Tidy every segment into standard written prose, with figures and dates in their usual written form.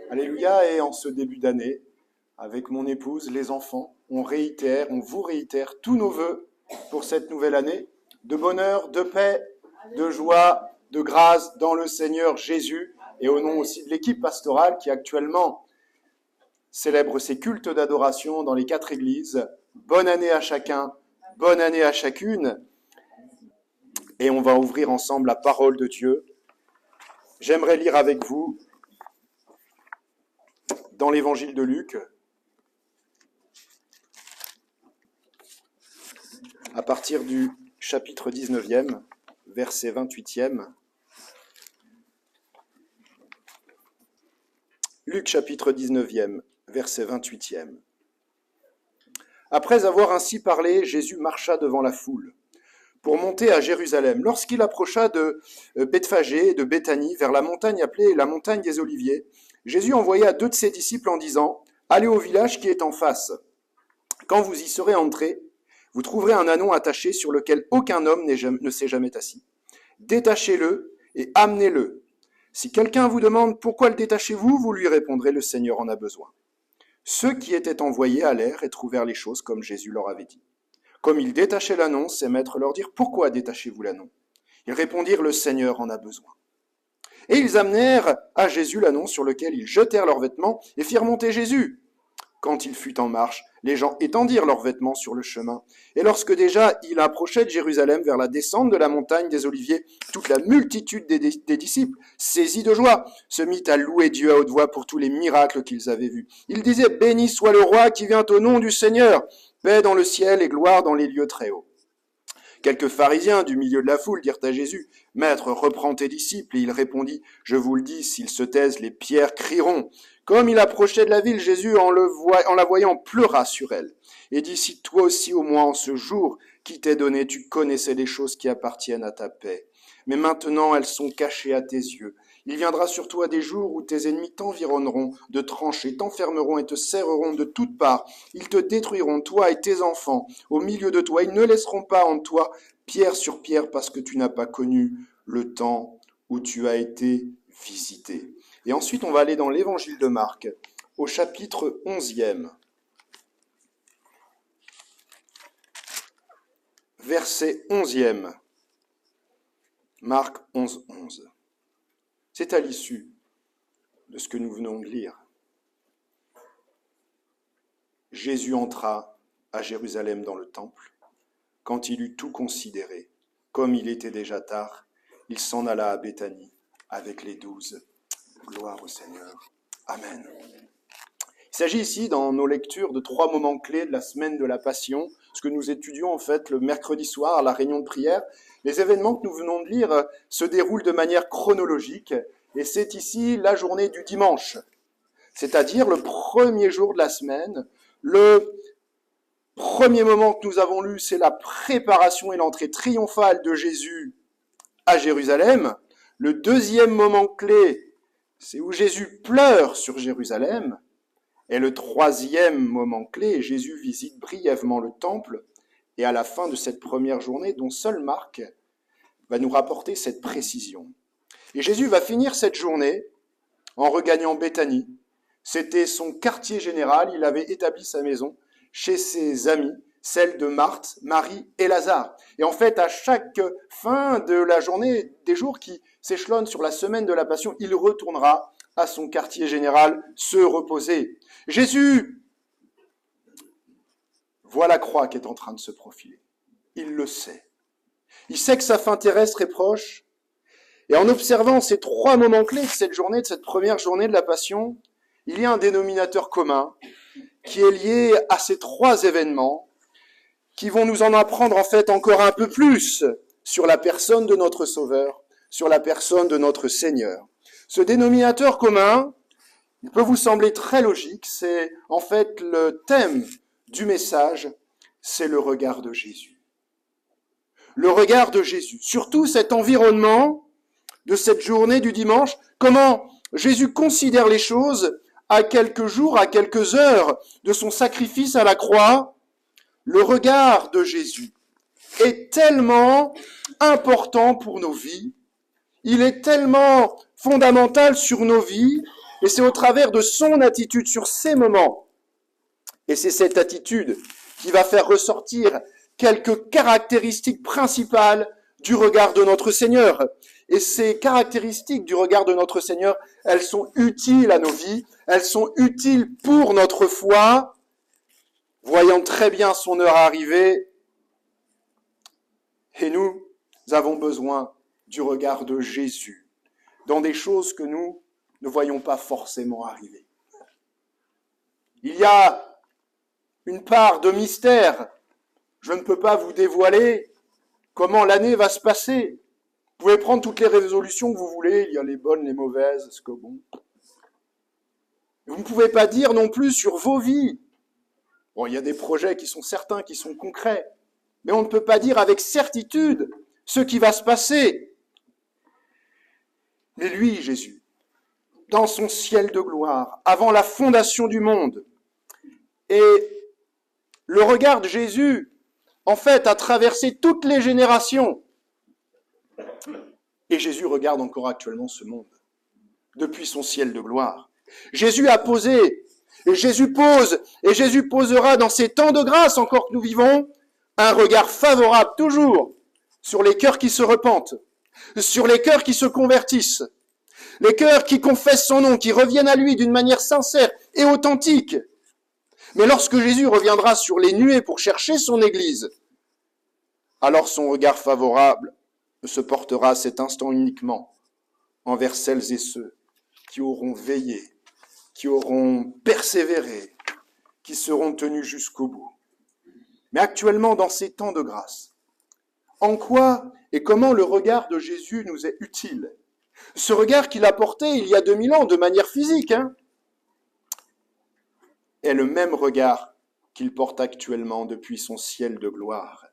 Alléluia, et en ce début d'année, avec mon épouse, les enfants, on vous réitère tous nos vœux pour cette nouvelle année, de bonheur, de paix, de joie, de grâce dans le Seigneur Jésus, et au nom aussi de l'équipe pastorale qui actuellement célèbre ses cultes d'adoration dans les 4 églises. Bonne année à chacun, bonne année à chacune, et on va ouvrir ensemble la parole de Dieu. J'aimerais lire avec vous dans l'évangile de Luc, à partir du chapitre 19e, verset 28e. Luc chapitre 19e, verset 28e. Après avoir ainsi parlé, Jésus marcha devant la foule pour monter à Jérusalem. Lorsqu'il approcha de Bethphagée et de Béthanie, vers la montagne appelée la montagne des Oliviers, Jésus envoya 2 de ses disciples en disant « Allez au village qui est en face. Quand vous y serez entrés, vous trouverez un ânon attaché sur lequel aucun homme ne s'est jamais assis. Détachez-le et amenez-le. Si quelqu'un vous demande pourquoi le détachez-vous, vous lui répondrez le Seigneur en a besoin. » Ceux qui étaient envoyés allèrent et trouvèrent les choses comme Jésus leur avait dit. Comme ils détachaient l'ânon, ses maîtres leur dirent « Pourquoi détachez-vous l'ânon » Ils répondirent « Le Seigneur en a besoin. » Et ils amenèrent à Jésus l'ânon sur lequel ils jetèrent leurs vêtements et firent monter Jésus. Quand il fut en marche, les gens étendirent leurs vêtements sur le chemin. Et lorsque déjà il approchait de Jérusalem vers la descente de la montagne des Oliviers, toute la multitude des disciples, saisis de joie, se mit à louer Dieu à haute voix pour tous les miracles qu'ils avaient vus. Ils disaient « Béni soit le roi qui vient au nom du Seigneur, paix dans le ciel et gloire dans les lieux très hauts. » Quelques pharisiens du milieu de la foule dirent à Jésus « Maître, reprends tes disciples. » Et il répondit « Je vous le dis, s'ils se taisent, les pierres crieront. » Comme il approchait de la ville, Jésus, en la voyant, pleura sur elle et dit « Si toi aussi, au moins en ce jour qui t'est donné, tu connaissais les choses qui appartiennent à ta paix. Mais maintenant, elles sont cachées à tes yeux. Il viendra sur toi des jours où tes ennemis t'environneront de tranchées, t'enfermeront et te serreront de toutes parts. Ils te détruiront, toi et tes enfants. Au milieu de toi, ils ne laisseront pas en toi pierre sur pierre parce que tu n'as pas connu le temps où tu as été visité. » Et ensuite, on va aller dans l'évangile de Marc, au chapitre 11e, verset 11e. Marc 11, 11. C'est à l'issue de ce que nous venons de lire. Jésus entra à Jérusalem dans le temple. Quand il eut tout considéré, comme il était déjà tard, il s'en alla à Béthanie avec les 12. Gloire au Seigneur. Amen. Il s'agit ici, dans nos lectures, de 3 moments clés de la semaine de la Passion, ce que nous étudions en fait le mercredi soir à la réunion de prière. Les événements que nous venons de lire se déroulent de manière chronologique, et c'est ici la journée du dimanche, c'est-à-dire le premier jour de la semaine. Le premier moment que nous avons lu, c'est la préparation et l'entrée triomphale de Jésus à Jérusalem. Le deuxième moment clé, c'est où Jésus pleure sur Jérusalem. Et le troisième moment clé, Jésus visite brièvement le temple. Et à la fin de cette première journée, dont seul Marc va nous rapporter cette précision. Et Jésus va finir cette journée en regagnant Béthanie. C'était son quartier général, il avait établi sa maison chez ses amis, celle de Marthe, Marie et Lazare. Et en fait, à chaque fin de la journée, des jours qui s'échelonnent sur la semaine de la Passion, il retournera à son quartier général se reposer. Jésus voit la croix qui est en train de se profiler. Il le sait. Il sait que sa fin terrestre est proche. Et en observant ces 3 moments clés de cette journée, de cette première journée de la Passion, il y a un dénominateur commun qui est lié à ces 3 événements qui vont nous en apprendre en fait encore un peu plus sur la personne de notre Sauveur, sur la personne de notre Seigneur. Ce dénominateur commun, il peut vous sembler très logique, c'est en fait le thème du message, c'est le regard de Jésus. Le regard de Jésus, surtout cet environnement de cette journée du dimanche, comment Jésus considère les choses à quelques jours, à quelques heures de son sacrifice à la croix. Le regard de Jésus est tellement important pour nos vies, il est tellement fondamental sur nos vies Et c'est au travers de son attitude sur ces moments, et c'est cette attitude qui va faire ressortir quelques caractéristiques principales du regard de notre Seigneur. Et ces caractéristiques du regard de notre Seigneur, elles sont utiles à nos vies, elles sont utiles pour notre foi. Voyant très bien son heure arriver, et nous avons besoin du regard de Jésus dans des choses que nous ne voyons pas forcément arriver. Il y a une part de mystère. Je ne peux pas vous dévoiler comment l'année va se passer. Vous pouvez prendre toutes les résolutions que vous voulez, il y a les bonnes, les mauvaises, est-ce que bon. Vous ne pouvez pas dire non plus sur vos vies. Bon, il y a des projets qui sont certains, qui sont concrets, mais on ne peut pas dire avec certitude ce qui va se passer. Mais lui, Jésus, dans son ciel de gloire, avant la fondation du monde, et le regard de Jésus, en fait, a traversé toutes les générations. Et Jésus regarde encore actuellement ce monde, depuis son ciel de gloire. Jésus a posé, et Jésus pose, et Jésus posera dans ces temps de grâce encore que nous vivons, un regard favorable toujours sur les cœurs qui se repentent, sur les cœurs qui se convertissent, les cœurs qui confessent son nom, qui reviennent à lui d'une manière sincère et authentique. Mais lorsque Jésus reviendra sur les nuées pour chercher son Église, alors son regard favorable se portera à cet instant uniquement envers celles et ceux qui auront veillé, qui auront persévéré, qui seront tenus jusqu'au bout. Mais actuellement, dans ces temps de grâce, en quoi et comment le regard de Jésus nous est utile? Ce regard qu'il a porté il y a 2000 ans de manière physique, est le même regard qu'il porte actuellement depuis son ciel de gloire.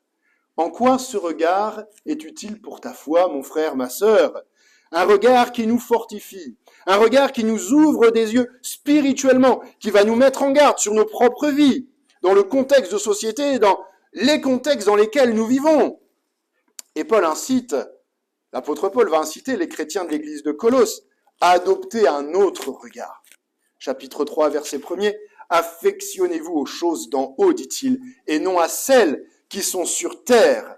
En quoi ce regard est utile pour ta foi, mon frère, ma sœur? Un regard qui nous fortifie, un regard qui nous ouvre des yeux spirituellement, qui va nous mettre en garde sur nos propres vies, dans le contexte de société, dans les contextes dans lesquels nous vivons. Et l'apôtre Paul va inciter les chrétiens de l'église de Colosse à adopter un autre regard. Chapitre 3, verset 1er, « Affectionnez-vous aux choses d'en haut, dit-il, et non à celles qui sont sur terre. »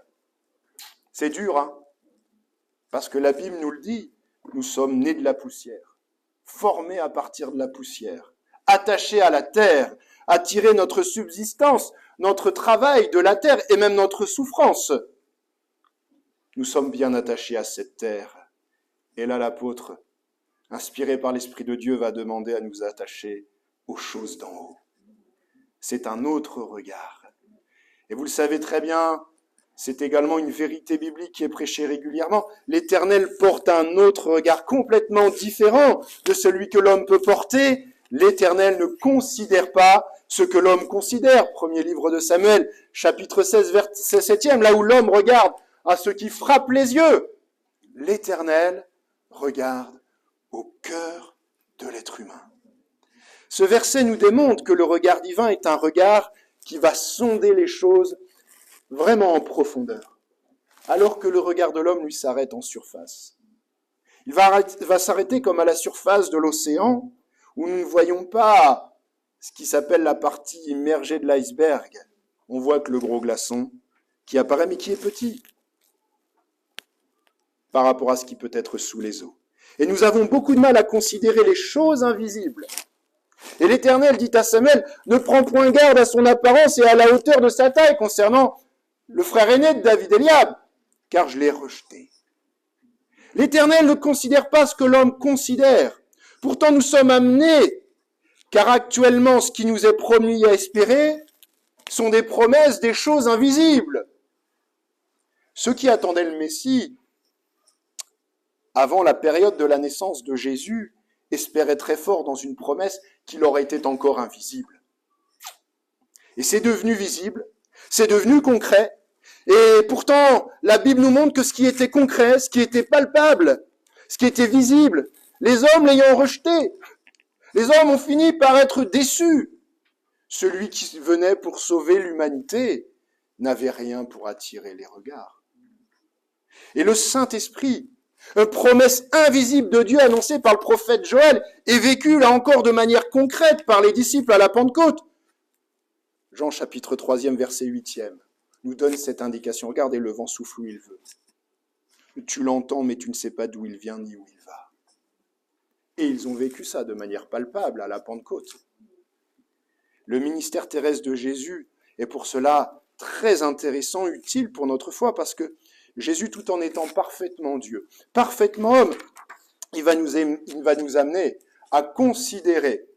C'est dur, parce que la Bible nous le dit, nous sommes nés de la poussière, formés à partir de la poussière, attachés à la terre, à tirer notre subsistance, notre travail de la terre et même notre souffrance. Nous sommes bien attachés à cette terre. Et là, l'apôtre, inspiré par l'Esprit de Dieu, va demander à nous attacher aux choses d'en haut. C'est un autre regard. Et vous le savez très bien, c'est également une vérité biblique qui est prêchée régulièrement. L'Éternel porte un autre regard complètement différent de celui que l'homme peut porter. L'Éternel ne considère pas ce que l'homme considère. Premier livre de Samuel, chapitre 16, verset 7e, là où l'homme regarde à ce qui frappe les yeux. L'Éternel regarde au cœur de l'être humain. Ce verset nous démontre que le regard divin est un regard qui va sonder les choses vraiment en profondeur, alors que le regard de l'homme, lui, s'arrête en surface. Il va s'arrêter comme à la surface de l'océan, où nous ne voyons pas ce qui s'appelle la partie immergée de l'iceberg. On voit que le gros glaçon qui apparaît, mais qui est petit par rapport à ce qui peut être sous les eaux. Et nous avons beaucoup de mal à considérer les choses invisibles. Et l'Éternel dit à Samuel, ne prends point garde à son apparence et à la hauteur de sa taille concernant le frère aîné de David, Eliab, car je l'ai rejeté. L'Éternel ne considère pas ce que l'homme considère. Pourtant, nous sommes amenés, car actuellement, ce qui nous est promis à espérer sont des promesses, des choses invisibles. Ceux qui attendaient le Messie, avant la période de la naissance de Jésus, espéraient très fort dans une promesse qui leur était encore invisible. Et c'est devenu visible, c'est devenu concret, et pourtant, la Bible nous montre que ce qui était concret, ce qui était palpable, ce qui était visible, les hommes l'ayant rejeté, les hommes ont fini par être déçus. Celui qui venait pour sauver l'humanité n'avait rien pour attirer les regards. Et le Saint-Esprit Une promesse invisible de Dieu annoncée par le prophète Joël et vécue là encore de manière concrète par les disciples à la Pentecôte. Jean chapitre 3, verset 8 nous donne cette indication. Regardez, le vent souffle où il veut. Tu l'entends, mais tu ne sais pas d'où il vient ni où il va. Et ils ont vécu ça de manière palpable à la Pentecôte. Le ministère terrestre de Jésus est pour cela très intéressant, utile pour notre foi, parce que Jésus, tout en étant parfaitement Dieu, parfaitement homme, il va nous amener à considérer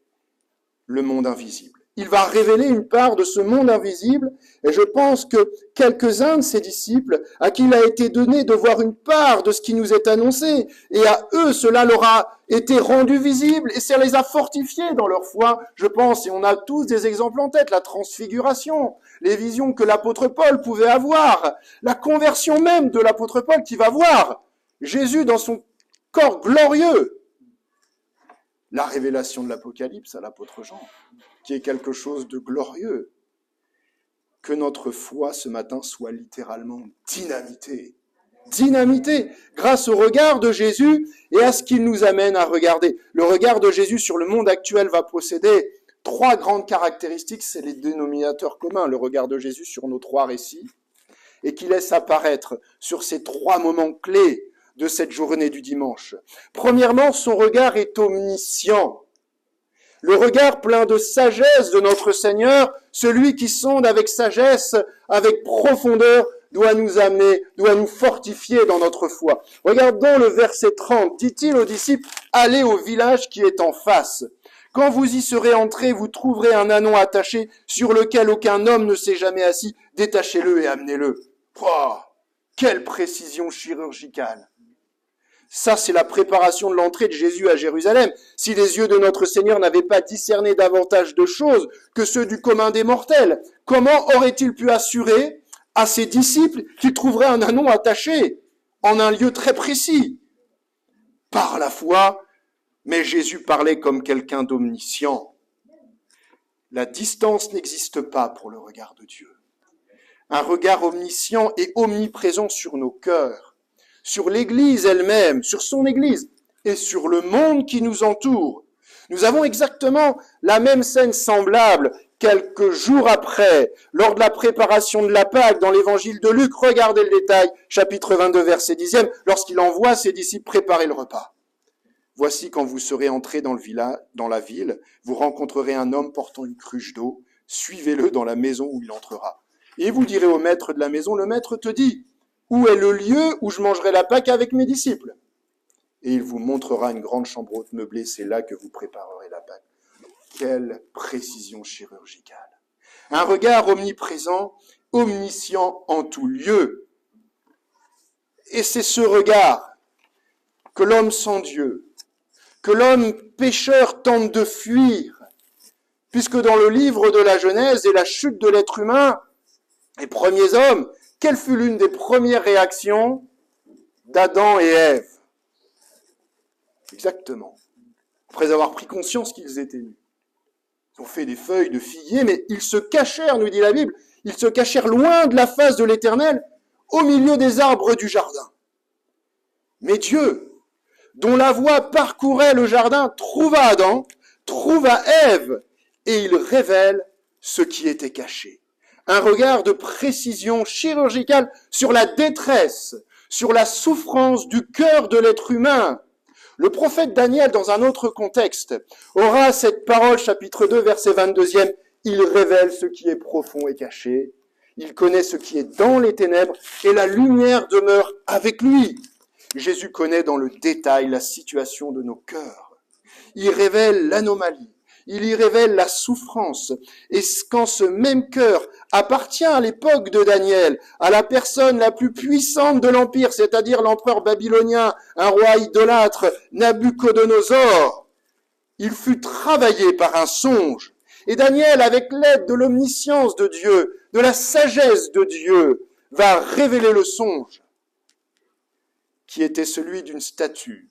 le monde invisible. Il va révéler une part de ce monde invisible, et je pense que quelques-uns de ses disciples, à qui il a été donné de voir une part de ce qui nous est annoncé, et à eux, cela leur a été rendu visible, et ça les a fortifiés dans leur foi, je pense, et on a tous des exemples en tête, la transfiguration, les visions que l'apôtre Paul pouvait avoir, la conversion même de l'apôtre Paul qui va voir Jésus dans son corps glorieux, la révélation de l'Apocalypse à l'apôtre Jean, qui est quelque chose de glorieux. Que notre foi ce matin soit littéralement dynamitée. Dynamitée grâce au regard de Jésus et à ce qu'il nous amène à regarder. Le regard de Jésus sur le monde actuel va posséder 3 grandes caractéristiques, c'est les dénominateurs communs, le regard de Jésus sur nos 3 récits, et qui laisse apparaître sur ces 3 moments clés de cette journée du dimanche. Premièrement, son regard est omniscient. Le regard plein de sagesse de notre Seigneur, celui qui sonde avec sagesse, avec profondeur, doit nous amener, doit nous fortifier dans notre foi. Regardons le verset 30. Dit-il aux disciples, « Allez au village qui est en face. Quand vous y serez entrés, vous trouverez un ânon attaché sur lequel aucun homme ne s'est jamais assis. Détachez-le et amenez-le. » Pouah, quelle précision chirurgicale! Ça, c'est la préparation de l'entrée de Jésus à Jérusalem. Si les yeux de notre Seigneur n'avaient pas discerné davantage de choses que ceux du commun des mortels, comment aurait-il pu assurer à ses disciples qu'ils trouveraient un ânon attaché en un lieu très précis? Par la foi, mais Jésus parlait comme quelqu'un d'omniscient. La distance n'existe pas pour le regard de Dieu. Un regard omniscient et omniprésent sur nos cœurs, sur l'Église elle-même, sur son Église et sur le monde qui nous entoure. Nous avons exactement la même scène semblable quelques jours après, lors de la préparation de la Pâque dans l'évangile de Luc. Regardez le détail, chapitre 22, verset 10, lorsqu'il envoie ses disciples préparer le repas. Voici quand vous serez entrés dans la ville, vous rencontrerez un homme portant une cruche d'eau, suivez-le dans la maison où il entrera. Et vous direz au maître de la maison, le maître te dit, où est le lieu où je mangerai la Pâque avec mes disciples? Et il vous montrera une grande chambre haute meublée, c'est là que vous préparerez la Pâque. Quelle précision chirurgicale! Un regard omniprésent, omniscient en tout lieu. Et c'est ce regard que l'homme sans Dieu, que l'homme pécheur tente de fuir, puisque dans le livre de la Genèse et la chute de l'être humain, les premiers hommes, quelle fut l'une des premières réactions d'Adam et Ève? Exactement. Après avoir pris conscience qu'ils étaient nus. Ils ont fait des feuilles de figuier, mais ils se cachèrent, nous dit la Bible, ils se cachèrent loin de la face de l'Éternel, au milieu des arbres du jardin. Mais Dieu, dont la voix parcourait le jardin, trouva Adam, trouva Ève, et il révèle ce qui était caché. Un regard de précision chirurgicale sur la détresse, sur la souffrance du cœur de l'être humain. Le prophète Daniel, dans un autre contexte, aura cette parole, chapitre 2, verset 22, il révèle ce qui est profond et caché, il connaît ce qui est dans les ténèbres, et la lumière demeure avec lui. Jésus connaît dans le détail la situation de nos cœurs. Il révèle l'anomalie. Il y révèle la souffrance. Et quand ce même cœur appartient à l'époque de Daniel, à la personne la plus puissante de l'Empire, c'est-à-dire l'empereur babylonien, un roi idolâtre, Nabuchodonosor, il fut travaillé par un songe. Et Daniel, avec l'aide de l'omniscience de Dieu, de la sagesse de Dieu, va révéler le songe, qui était celui d'une statue,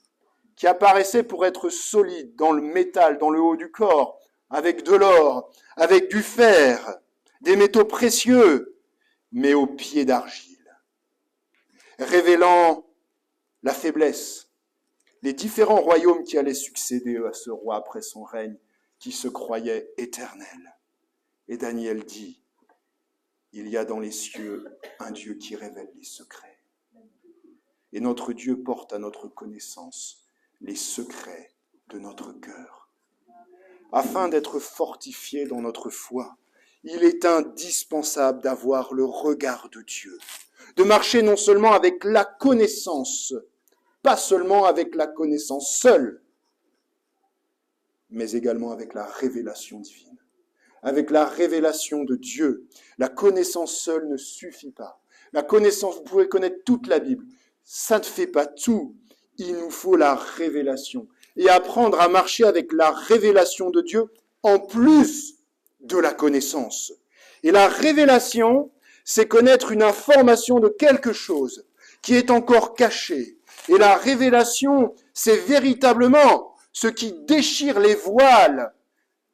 qui apparaissait pour être solide dans le métal, dans le haut du corps, avec de l'or, avec du fer, des métaux précieux, mais aux pieds d'argile, révélant la faiblesse, les différents royaumes qui allaient succéder à ce roi après son règne, qui se croyait éternel. Et Daniel dit, il y a dans les cieux un Dieu qui révèle les secrets. Et notre Dieu porte à notre connaissance les secrets de notre cœur. Afin d'être fortifié dans notre foi, il est indispensable d'avoir le regard de Dieu, de marcher non seulement avec la connaissance, pas seulement avec la connaissance seule, mais également avec la révélation divine, avec la révélation de Dieu. La connaissance seule ne suffit pas. La connaissance, vous pouvez connaître toute la Bible, ça ne fait pas tout. Il nous faut la révélation et apprendre à marcher avec la révélation de Dieu en plus de la connaissance. Et la révélation, c'est connaître une information de quelque chose qui est encore caché. Et la révélation, c'est véritablement ce qui déchire les voiles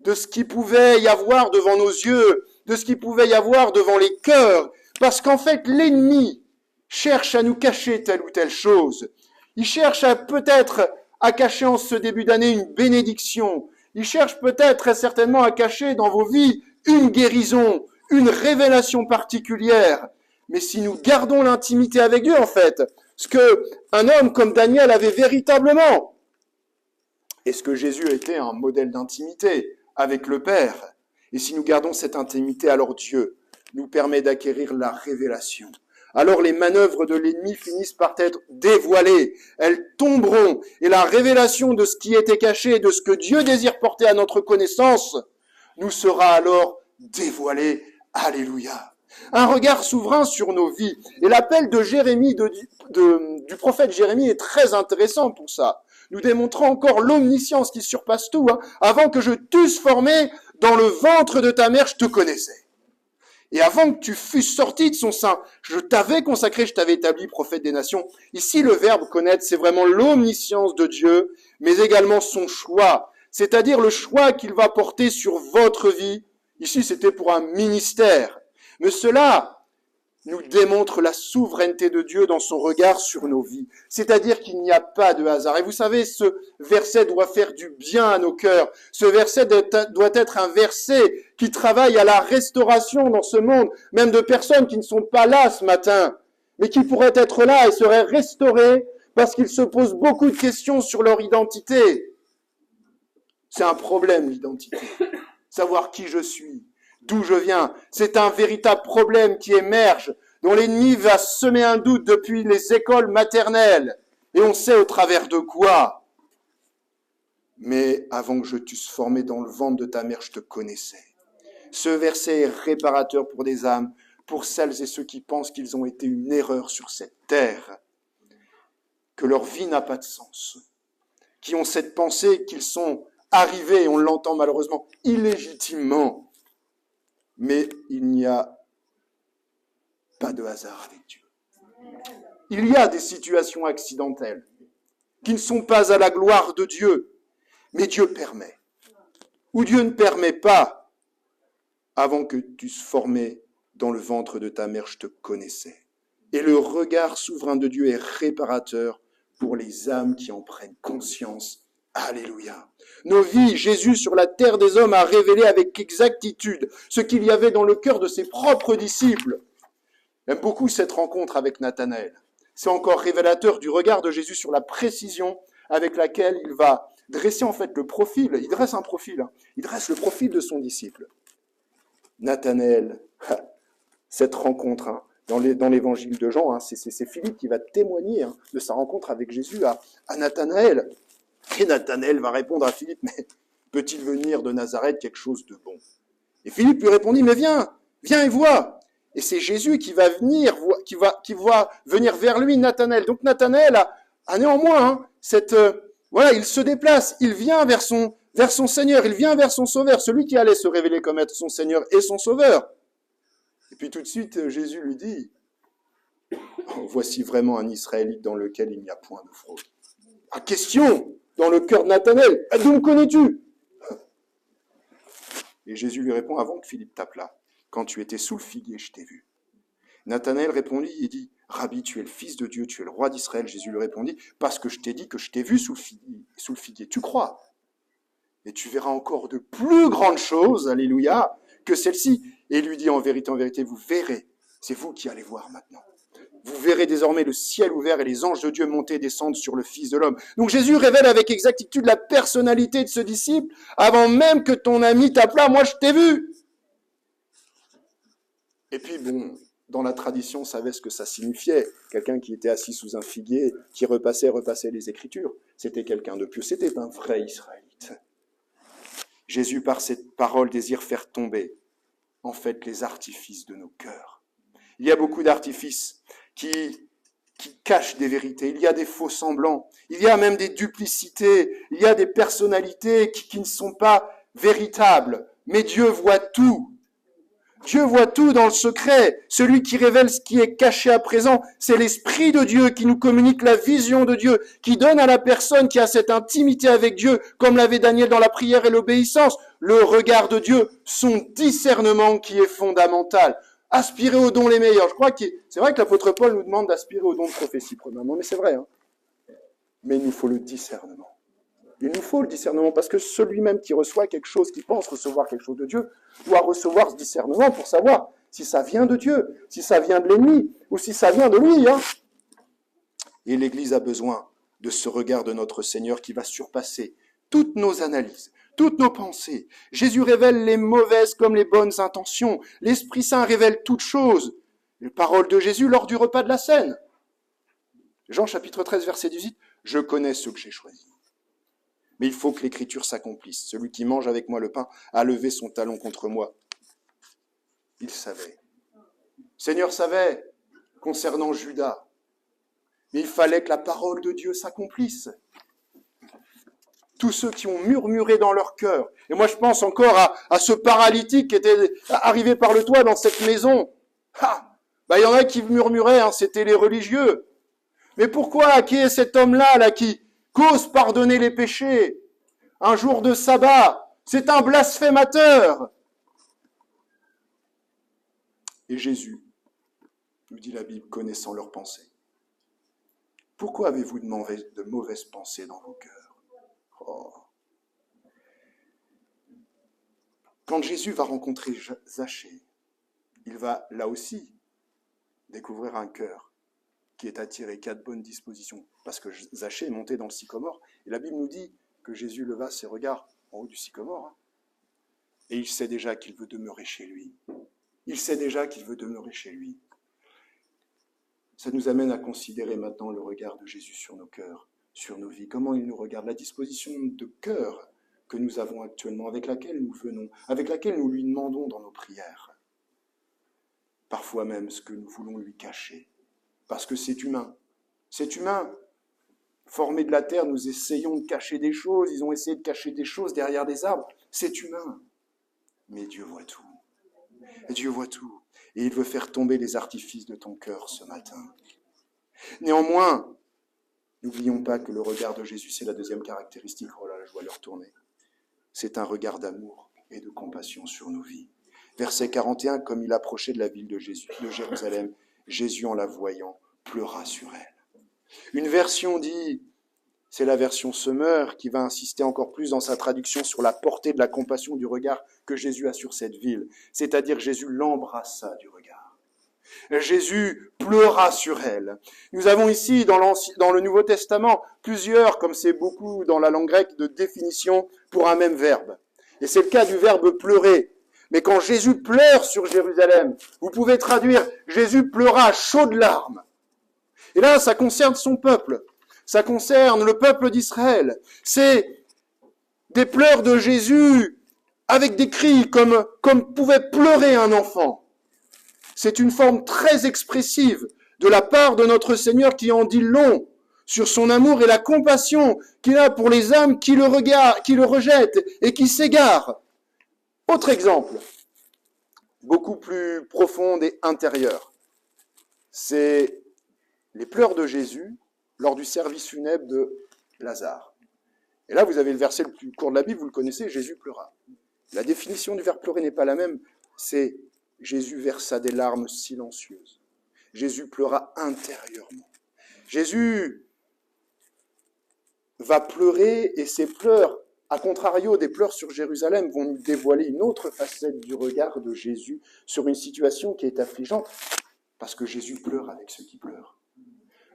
de ce qui pouvait y avoir devant nos yeux, de ce qui pouvait y avoir devant les cœurs. Parce qu'en fait, l'ennemi cherche à nous cacher telle ou telle chose. Il cherche peut-être à cacher en ce début d'année une bénédiction. Il cherche peut-être très certainement à cacher dans vos vies une guérison, une révélation particulière. Mais si nous gardons l'intimité avec Dieu, en fait, ce qu'un homme comme Daniel avait véritablement, est-ce que Jésus était un modèle d'intimité avec le Père? Et si nous gardons cette intimité, alors Dieu nous permet d'acquérir la révélation. Alors les manœuvres de l'ennemi finissent par être dévoilées, elles tomberont, et la révélation de ce qui était caché et de ce que Dieu désire porter à notre connaissance nous sera alors dévoilée. Alléluia. Un regard souverain sur nos vies. Et l'appel de Jérémie, du prophète Jérémie est très intéressant pour ça. Nous démontrons encore l'omniscience qui surpasse tout. Avant que je t'eusse formé dans le ventre de ta mère, je te connaissais. Et avant que tu fusses sorti de son sein, je t'avais consacré, je t'avais établi prophète des nations. Ici, le verbe connaître, c'est vraiment l'omniscience de Dieu, mais également son choix. C'est-à-dire le choix qu'il va porter sur votre vie. Ici, c'était pour un ministère. Mais cela nous démontre la souveraineté de Dieu dans son regard sur nos vies. C'est-à-dire qu'il n'y a pas de hasard. Et vous savez, ce verset doit faire du bien à nos cœurs. Ce verset doit être un verset qui travaille à la restauration dans ce monde, même de personnes qui ne sont pas là ce matin, mais qui pourraient être là et seraient restaurées parce qu'ils se posent beaucoup de questions sur leur identité. C'est un problème, l'identité. Savoir qui je suis. D'où je viens, c'est un véritable problème qui émerge, dont l'ennemi va semer un doute depuis les écoles maternelles. Et on sait au travers de quoi. Mais avant que je t'eusse formé dans le ventre de ta mère, je te connaissais. Ce verset est réparateur pour des âmes, pour celles et ceux qui pensent qu'ils ont été une erreur sur cette terre, que leur vie n'a pas de sens, qui ont cette pensée qu'ils sont arrivés, et on l'entend malheureusement, illégitimement. Mais il n'y a pas de hasard avec Dieu. Il y a des situations accidentelles qui ne sont pas à la gloire de Dieu, mais Dieu permet. Ou Dieu ne permet pas. Avant que tu sois formé dans le ventre de ta mère, je te connaissais. Et le regard souverain de Dieu est réparateur pour les âmes qui en prennent conscience. Alléluia. Nos vies, Jésus sur la terre des hommes a révélé avec exactitude ce qu'il y avait dans le cœur de ses propres disciples. J'aime beaucoup cette rencontre avec Nathanaël. C'est encore révélateur du regard de Jésus sur la précision avec laquelle il va dresser en fait le profil. Il dresse un profil. Il dresse le profil de son disciple. Nathanaël, cette rencontre dans l'évangile de Jean, c'est Philippe qui va témoigner de sa rencontre avec Jésus à Nathanaël. Et Nathanaël va répondre à Philippe, mais peut-il venir de Nazareth quelque chose de bon? Et Philippe lui répondit, mais viens et vois. Et c'est Jésus qui va venir vers lui, Nathanaël. Donc Nathanaël a néanmoins il se déplace, il vient vers son Seigneur, il vient vers son Sauveur, celui qui allait se révéler comme être son Seigneur et son Sauveur. Et puis tout de suite, Jésus lui dit, voici vraiment un Israélite dans lequel il n'y a point de fraude. Ah, question dans le cœur de Nathanaël, d'où me connais-tu? Et Jésus lui répond, avant que Philippe t'appelât, quand tu étais sous le figuier, je t'ai vu. Nathanaël répondit et dit, Rabbi, tu es le Fils de Dieu, tu es le roi d'Israël. Jésus lui répondit, parce que je t'ai dit que je t'ai vu sous le figuier. Tu crois? Et tu verras encore de plus grandes choses, alléluia, que celle-ci. Et il lui dit, en vérité, vous verrez. C'est vous qui allez voir maintenant. Vous verrez désormais le ciel ouvert et les anges de Dieu monter et descendre sur le Fils de l'homme. Donc Jésus révèle avec exactitude la personnalité de ce disciple avant même que ton ami t'appela, moi je t'ai vu. Et puis bon, dans la tradition, on savait ce que ça signifiait. Quelqu'un qui était assis sous un figuier, qui repassait les Écritures. C'était quelqu'un de pieux, c'était un vrai Israélite. Jésus, par cette parole, désire faire tomber, en fait, les artifices de nos cœurs. Il y a beaucoup d'artifices qui cachent des vérités. Il y a des faux semblants. Il y a même des duplicités. Il y a des personnalités qui ne sont pas véritables. Mais Dieu voit tout. Dieu voit tout dans le secret. Celui qui révèle ce qui est caché à présent, c'est l'Esprit de Dieu qui nous communique la vision de Dieu, qui donne à la personne qui a cette intimité avec Dieu, comme l'avait Daniel dans la prière et l'obéissance, le regard de Dieu, son discernement qui est fondamental. Aspirer aux dons les meilleurs. Je crois que c'est vrai que l'apôtre Paul nous demande d'aspirer aux dons de prophétie, premièrement, mais c'est vrai. Mais il nous faut le discernement. Il nous faut le discernement parce que celui-même qui reçoit quelque chose, qui pense recevoir quelque chose de Dieu, doit recevoir ce discernement pour savoir si ça vient de Dieu, si ça vient de l'ennemi ou si ça vient de lui. Et l'Église a besoin de ce regard de notre Seigneur qui va surpasser toutes nos analyses, toutes nos pensées. Jésus révèle les mauvaises comme les bonnes intentions. L'Esprit Saint révèle toutes choses. Les paroles de Jésus lors du repas de la Cène. Jean chapitre 13, verset 18. Je connais ceux que j'ai choisis. Mais il faut que l'Écriture s'accomplisse. Celui qui mange avec moi le pain a levé son talon contre moi. Il savait. Le Seigneur savait concernant Judas. Mais il fallait que la parole de Dieu s'accomplisse. Tous ceux qui ont murmuré dans leur cœur. Et moi je pense encore à ce paralytique qui était arrivé par le toit dans cette maison. Il y en a qui murmuraient, c'était les religieux. Mais pourquoi? Qui est cet homme-là qui qu'ose pardonner les péchés un jour de sabbat? C'est un blasphémateur. Et Jésus, nous dit la Bible, connaissant leurs pensées. Pourquoi avez-vous de mauvaises pensées dans vos cœurs? Quand Jésus va rencontrer Zachée, il va là aussi découvrir un cœur qui est attiré, qui a de bonnes dispositions. Parce que Zachée est monté dans le sycomore. Et la Bible nous dit que Jésus leva ses regards en haut du sycomore. Et il sait déjà qu'il veut demeurer chez lui. Il sait déjà qu'il veut demeurer chez lui. Ça nous amène à considérer maintenant le regard de Jésus sur nos cœurs, sur nos vies. Comment il nous regarde, la disposition de cœur que nous avons actuellement, avec laquelle nous venons, avec laquelle nous lui demandons dans nos prières. Parfois même ce que nous voulons lui cacher. Parce que c'est humain. C'est humain. Formés de la terre, nous essayons de cacher des choses. Ils ont essayé de cacher des choses derrière des arbres. C'est humain. Mais Dieu voit tout. Et Dieu voit tout. Et il veut faire tomber les artifices de ton cœur ce matin. Néanmoins, n'oublions pas que le regard de Jésus, c'est la deuxième caractéristique. Oh là là, je dois le retourner. C'est un regard d'amour et de compassion sur nos vies. Verset 41, comme il approchait de la ville de Jérusalem, Jésus, en la voyant, pleura sur elle. Une version dit, c'est la version Semeur, qui va insister encore plus dans sa traduction sur la portée de la compassion du regard que Jésus a sur cette ville. C'est-à-dire Jésus l'embrassa du regard. Jésus pleura sur elle. Nous avons ici, dans le Nouveau Testament, plusieurs, comme c'est beaucoup dans la langue grecque, de définitions pour un même verbe. Et c'est le cas du verbe pleurer. Mais quand Jésus pleure sur Jérusalem, vous pouvez traduire « Jésus pleura à chaudes larmes ». Et là, ça concerne son peuple. Ça concerne le peuple d'Israël. C'est des pleurs de Jésus avec des cris comme pouvait pleurer un enfant. C'est une forme très expressive de la part de notre Seigneur qui en dit long sur son amour et la compassion qu'il a pour les âmes qui le rejettent et qui s'égarent. Autre exemple, beaucoup plus profond et intérieur, c'est les pleurs de Jésus lors du service funèbre de Lazare. Et là, vous avez le verset le plus court de la Bible, vous le connaissez, Jésus pleura. La définition du verbe pleurer n'est pas la même, c'est Jésus versa des larmes silencieuses. Jésus pleura intérieurement. Jésus va pleurer et ses pleurs, à contrario des pleurs sur Jérusalem, vont nous dévoiler une autre facette du regard de Jésus sur une situation qui est affligeante, parce que Jésus pleure avec ceux qui pleurent,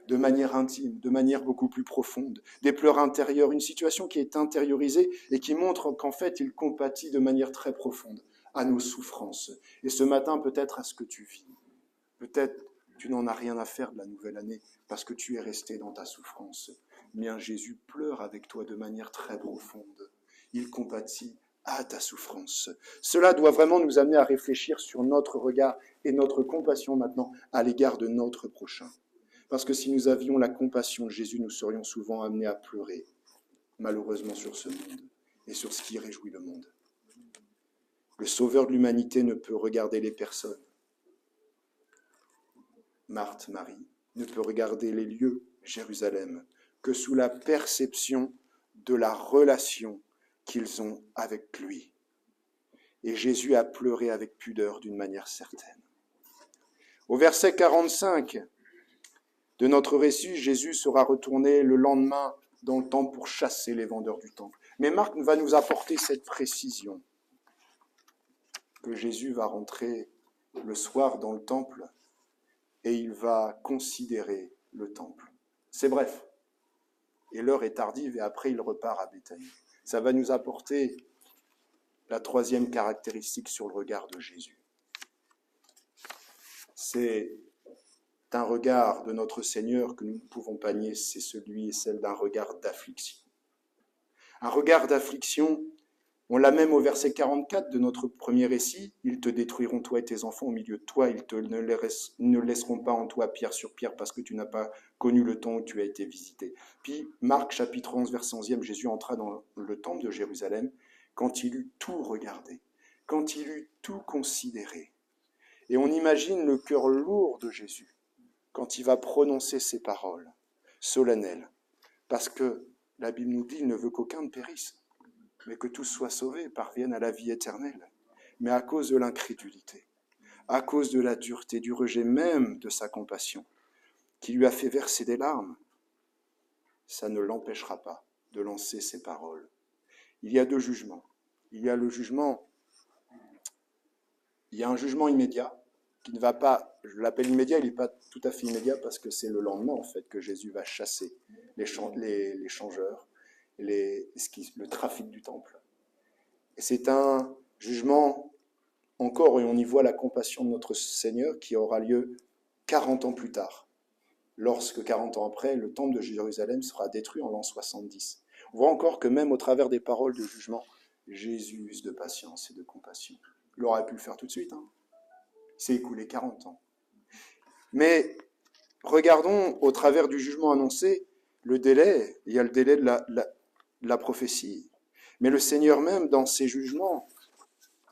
de manière intime, de manière beaucoup plus profonde, des pleurs intérieures, une situation qui est intériorisée et qui montre qu'en fait il compatit de manière très profonde à nos souffrances. Et ce matin, peut-être à ce que tu vis, peut-être tu n'en as rien à faire de la nouvelle année parce que tu es resté dans ta souffrance. Bien, Jésus pleure avec toi de manière très profonde. Il compatit à ta souffrance. Cela doit vraiment nous amener à réfléchir sur notre regard et notre compassion maintenant à l'égard de notre prochain. Parce que si nous avions la compassion de Jésus, nous serions souvent amenés à pleurer, malheureusement, sur ce monde et sur ce qui réjouit le monde. Le Sauveur de l'humanité ne peut regarder les personnes. Marthe, Marie, ne peut regarder les lieux, Jérusalem, que sous la perception de la relation qu'ils ont avec lui. Et Jésus a pleuré avec pudeur d'une manière certaine. Au verset 45 de notre récit, Jésus sera retourné le lendemain dans le temple pour chasser les vendeurs du temple. Mais Marc va nous apporter cette précision, que Jésus va rentrer le soir dans le temple et il va considérer le temple. C'est bref. Et l'heure est tardive et après il repart à Béthanie. Ça va nous apporter la troisième caractéristique sur le regard de Jésus. C'est un regard de notre Seigneur que nous ne pouvons pas nier, c'est celui et celle d'un regard d'affliction. Un regard d'affliction, on l'a même au verset 44 de notre premier récit, « Ils te détruiront, toi et tes enfants, au milieu de toi, ils ne laisseront pas en toi pierre sur pierre parce que tu n'as pas connu le temps où tu as été visité. » Puis Marc chapitre 11, verset 11, Jésus entra dans le temple de Jérusalem quand il eut tout regardé, quand il eut tout considéré. Et on imagine le cœur lourd de Jésus quand il va prononcer ces paroles solennelles, parce que la Bible nous dit qu'il ne veut qu'aucun ne périsse, mais que tous soient sauvés, parviennent à la vie éternelle. Mais à cause de l'incrédulité, à cause de la dureté, du rejet même de sa compassion, qui lui a fait verser des larmes, ça ne l'empêchera pas de lancer ces paroles. Il y a deux jugements. Il y a un jugement immédiat, qui ne va pas, je l'appelle immédiat, il n'est pas tout à fait immédiat parce que c'est le lendemain en fait que Jésus va chasser les changeurs, le trafic du temple. Et c'est un jugement encore, et on y voit la compassion de notre Seigneur qui aura lieu 40 ans plus tard, lorsque 40 ans après, le temple de Jérusalem sera détruit en l'an 70. On voit encore que même au travers des paroles de jugement, Jésus use de patience et de compassion. Il aurait pu le faire tout de suite, Il s'est écoulé 40 ans. Mais regardons au travers du jugement annoncé, le délai, il y a le délai de la prophétie. Mais le Seigneur même, dans ses jugements,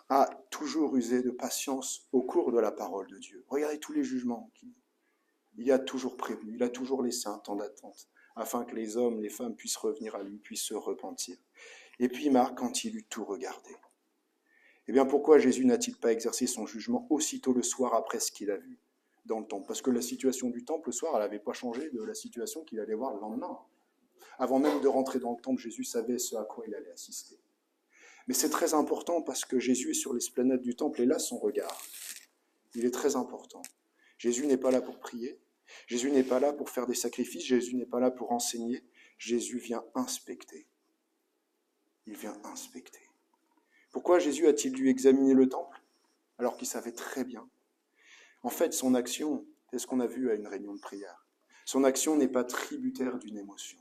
a toujours usé de patience au cours de la parole de Dieu. Regardez tous les jugements. Il a toujours prévenu, il a toujours laissé un temps d'attente, afin que les hommes, les femmes puissent revenir à lui, puissent se repentir. Et puis Marc, quand il eut tout regardé, eh bien, pourquoi Jésus n'a-t-il pas exercé son jugement aussitôt le soir après ce qu'il a vu dans le temple? Parce que la situation du temple le soir, elle n'avait pas changé de la situation qu'il allait voir le lendemain. Avant même de rentrer dans le temple, Jésus savait ce à quoi il allait assister. Mais c'est très important parce que Jésus est sur l'esplanade du temple et là, son regard, il est très important. Jésus n'est pas là pour prier, Jésus n'est pas là pour faire des sacrifices, Jésus n'est pas là pour enseigner, Jésus vient inspecter. Il vient inspecter. Pourquoi Jésus a-t-il dû examiner le temple alors qu'il savait très bien? En fait, son action, c'est ce qu'on a vu à une réunion de prière. Son action n'est pas tributaire d'une émotion,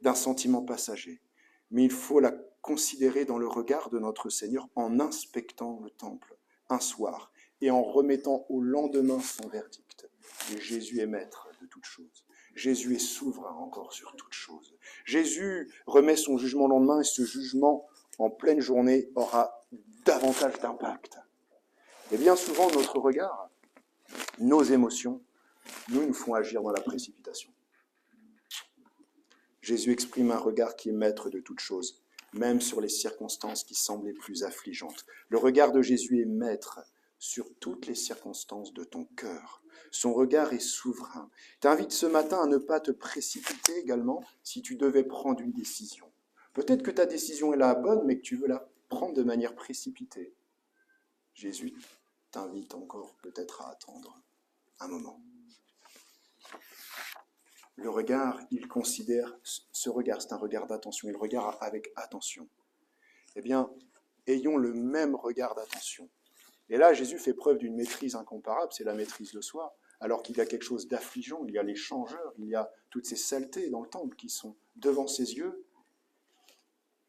d'un sentiment passager, mais il faut la considérer dans le regard de notre Seigneur en inspectant le temple un soir et en remettant au lendemain son verdict. Et Jésus est maître de toutes choses. Jésus est souverain encore sur toutes choses. Jésus remet son jugement le lendemain et ce jugement en pleine journée aura davantage d'impact. Et bien souvent, notre regard, nos émotions, nous font agir dans la précipitation. Jésus exprime un regard qui est maître de toutes choses, même sur les circonstances qui semblent les plus affligeantes. Le regard de Jésus est maître sur toutes les circonstances de ton cœur. Son regard est souverain. Je t'invite ce matin à ne pas te précipiter également si tu devais prendre une décision. Peut-être que ta décision est la bonne, mais que tu veux la prendre de manière précipitée. Jésus t'invite encore peut-être à attendre un moment. Le regard, il considère, ce regard, c'est un regard d'attention, il regarde avec attention. Eh bien, ayons le même regard d'attention. Et là, Jésus fait preuve d'une maîtrise incomparable, c'est la maîtrise de soi, alors qu'il y a quelque chose d'affligeant, il y a les changeurs, il y a toutes ces saletés dans le temple qui sont devant ses yeux.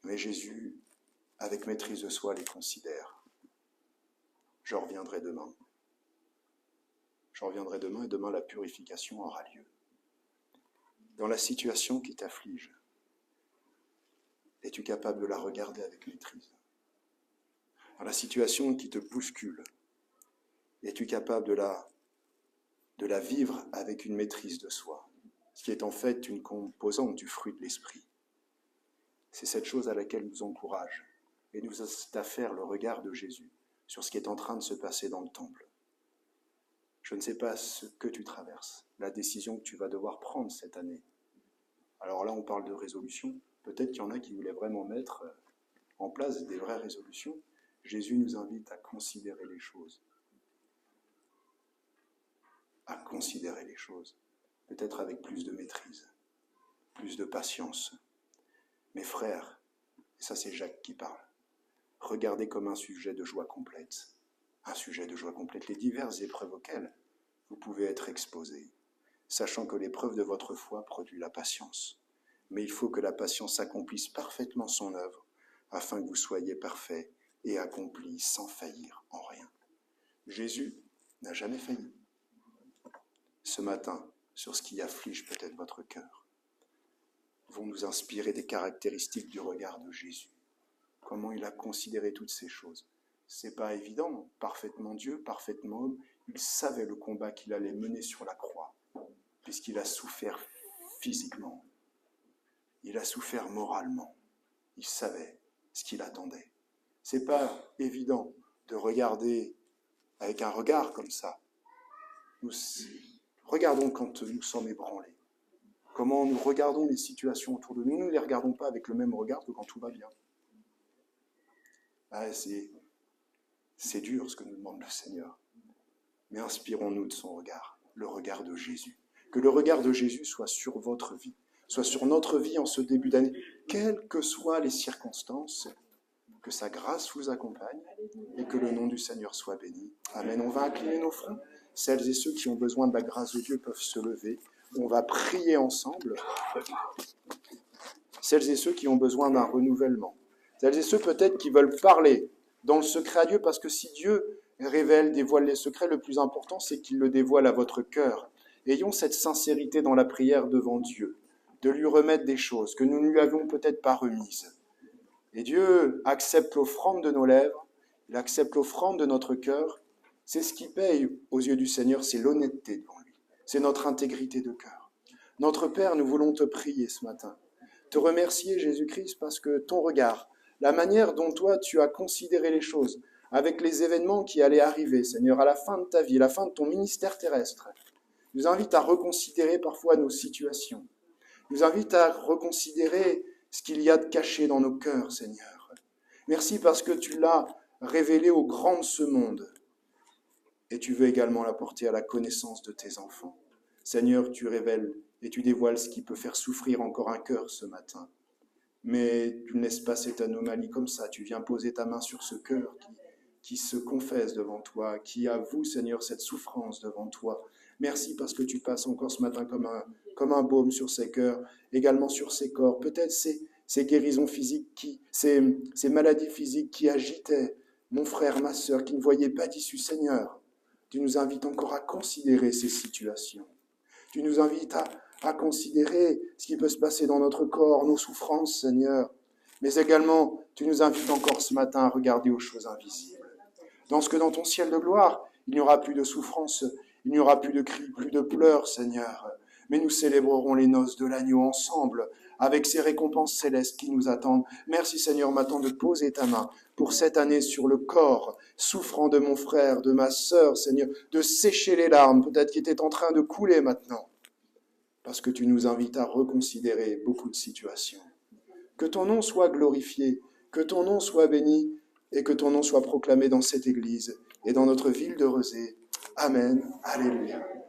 Mais Jésus, avec maîtrise de soi, les considère. Je reviendrai demain. Je reviendrai demain et demain la purification aura lieu. Dans la situation qui t'afflige, es-tu capable de la regarder avec maîtrise? Dans la situation qui te bouscule, es-tu capable de la vivre avec une maîtrise de soi, ce qui est en fait une composante du fruit de l'esprit? C'est cette chose à laquelle nous encourage et nous incite à faire le regard de Jésus sur ce qui est en train de se passer dans le temple. Je ne sais pas ce que tu traverses, la décision que tu vas devoir prendre cette année. Alors là, on parle de résolution. Peut-être qu'il y en a qui voulaient vraiment mettre en place des vraies résolutions. Jésus nous invite à considérer les choses. À considérer les choses. Peut-être avec plus de maîtrise, plus de patience. Mes frères, et ça c'est Jacques qui parle, regardez comme un sujet de joie complète. Un sujet de joie complète. Les diverses épreuves auxquelles vous pouvez être exposés, sachant que l'épreuve de votre foi produit la patience. Mais il faut que la patience accomplisse parfaitement son œuvre, afin que vous soyez parfaits et accomplis sans faillir en rien. Jésus n'a jamais failli. Ce matin, sur ce qui afflige peut-être votre cœur, vont nous inspirer des caractéristiques du regard de Jésus. Comment il a considéré toutes ces choses. C'est pas évident, parfaitement Dieu, parfaitement homme, il savait le combat qu'il allait mener sur la croix, puisqu'il a souffert physiquement, il a souffert moralement, il savait ce qu'il attendait. C'est pas évident de regarder avec un regard comme ça. Nous regardons quand nous sommes ébranlés. Comment nous regardons les situations autour de nous. Nous ne les regardons pas avec le même regard que quand tout va bien. C'est dur ce que nous demande le Seigneur. Mais inspirons-nous de son regard, le regard de Jésus. Que le regard de Jésus soit sur votre vie, soit sur notre vie en ce début d'année, quelles que soient les circonstances, que sa grâce vous accompagne et que le nom du Seigneur soit béni. Amen. On va incliner nos fronts. Celles et ceux qui ont besoin de la grâce de Dieu peuvent se lever. On va prier ensemble. Celles et ceux qui ont besoin d'un renouvellement. Celles et ceux peut-être qui veulent parler dans le secret à Dieu, parce que si Dieu révèle, dévoile les secrets, le plus important c'est qu'il le dévoile à votre cœur. Ayons cette sincérité dans la prière devant Dieu, de lui remettre des choses que nous ne lui avions peut-être pas remises. Et Dieu accepte l'offrande de nos lèvres, il accepte l'offrande de notre cœur. C'est ce qui paye aux yeux du Seigneur, c'est l'honnêteté devant lui. C'est notre intégrité de cœur. Notre Père, nous voulons te prier ce matin. Te remercier, Jésus-Christ, parce que ton regard, la manière dont toi tu as considéré les choses, avec les événements qui allaient arriver, Seigneur, à la fin de ta vie, à la fin de ton ministère terrestre, nous invite à reconsidérer parfois nos situations, nous invite à reconsidérer ce qu'il y a de caché dans nos cœurs, Seigneur. Merci parce que tu l'as révélé aux grands de ce monde et tu veux également l'apporter à la connaissance de tes enfants. Seigneur, tu révèles et tu dévoiles ce qui peut faire souffrir encore un cœur ce matin. Mais tu ne laisses pas cette anomalie comme ça. Tu viens poser ta main sur ce cœur qui se confesse devant toi, qui avoue, Seigneur, cette souffrance devant toi. Merci parce que tu passes encore ce matin comme un baume sur ces cœurs, également sur ces corps. Peut-être ces guérisons physiques, ces maladies physiques qui agitaient mon frère, ma sœur, qui ne voyaient pas d'issue. Seigneur, tu nous invites encore à considérer ces situations. Tu nous invites à considérer ce qui peut se passer dans notre corps, nos souffrances, Seigneur. Mais également, tu nous invites encore ce matin à regarder aux choses invisibles. Dans ce que dans ton ciel de gloire, il n'y aura plus de souffrance, il n'y aura plus de cris, plus de pleurs, Seigneur. Mais nous célébrerons les noces de l'agneau ensemble, avec ces récompenses célestes qui nous attendent. Merci Seigneur maintenant de poser ta main pour cette année sur le corps souffrant de mon frère, de ma sœur, Seigneur, de sécher les larmes, peut-être qui étaient en train de couler maintenant, parce que tu nous invites à reconsidérer beaucoup de situations. Que ton nom soit glorifié, que ton nom soit béni et que ton nom soit proclamé dans cette Église et dans notre ville de Rezé. Amen. Alléluia.